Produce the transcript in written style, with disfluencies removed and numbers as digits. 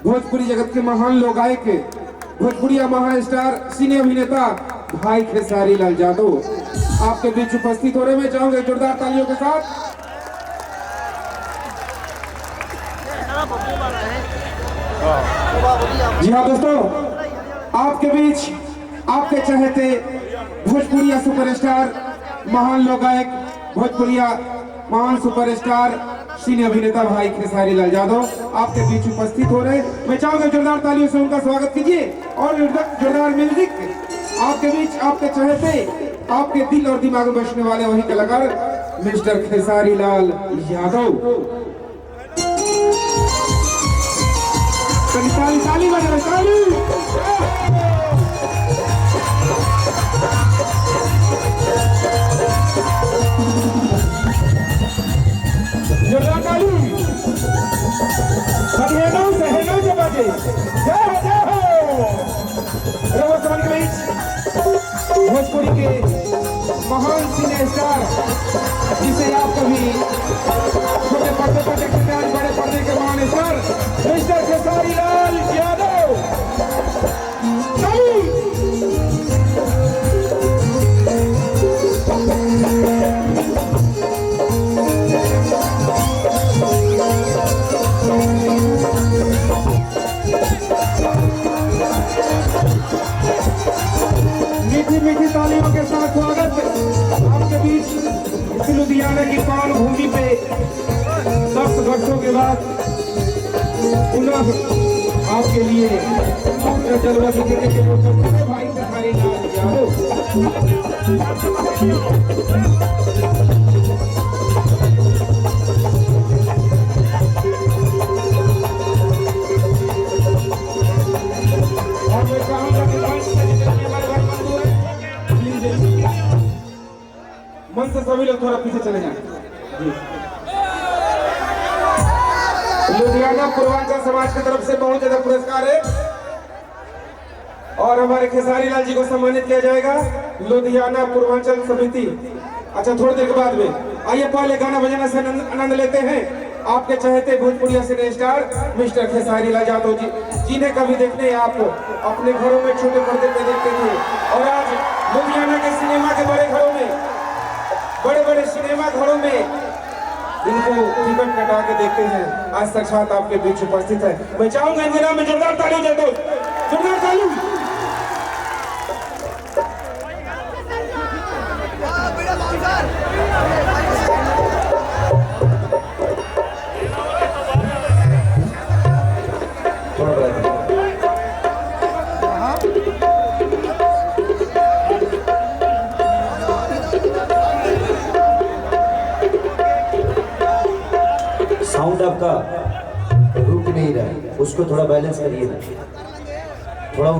भोजपुरी जगत के महान लोग गायक, भोजपुरिया महास्टार सिने अभिनेता भाई खेसारी लाल यादव आपके बीच उपस्थित हो रहे। मैं चाहूंगा जोरदार तालियों के साथ। जी हाँ दोस्तों, आपके बीच आपके चहेते भोजपुरिया सुपरस्टार महान लोक गायक, भोजपुरिया महान सुपरस्टार सिने अभिनेता भाई खेसारी लाल यादव आपके बीच उपस्थित हो रहे। मैं चाहूंगा जोरदार तालियों से उनका स्वागत कीजिए और जोरदार म्यूजिक आपके बीच आपके चहेते, आपके दिल और दिमाग में बसने वाले वही कलाकार मिस्टर खेसारी लाल यादव। ताली बजाओ, ताली। जोरदार ताली। सहनो सहनो जो बजे। जय हो। रवसमन के बीच भोजपुरी के महान सिने स्टार जिसे आप कभी छोटे पर्दे पर देखते हैं, बड़े पर्दे के महान स्टार मिस्टर खेसारी लाल यादव। मीठी मीठी तालियों के साथ स्वागत आपके बीच लुधियाना की पावन भूमि पे 10 वर्षों के बाद पुनः आपके लिए जलवा दिखाने के लिए भाई खेसारी लाल यादव। और मैं चाहूंगा कि मन से सभी लोग थोड़ा पीछे चले जाएं। लुधियाना पूर्वांचल समाज की तरफ से बहुत ज्यादा पुरस्कार है और हमारे खेसारी लाल जी को सम्मानित किया जाएगा लुधियाना पूर्वांचल समिति। अच्छा, थोड़ी देर के बाद में आइए पहले गाना बजाना से आनंद लेते हैं आपके चहेते भोजपुरिया सिने स्टार मिस्टर खेसारी लाल यादव जी, जिन्हें कभी देखने आप अपने घरों में छोटे पर्दे पे देखते थे और आज लुधियाना के सिनेमा के बड़े घरों में, बड़े बड़े सिनेमा घरों में इनको टिकट कटा के देखते हैं। आज साक्षात आपके बीच उपस्थित है। मैं चाहूंगा इनके नाम में जोरदार ताली दे दो, जोरदार ताली। साउंड आपका रुक नहीं रहा है, उसको थोड़ा बैलेंस करिए ना, थोड़ा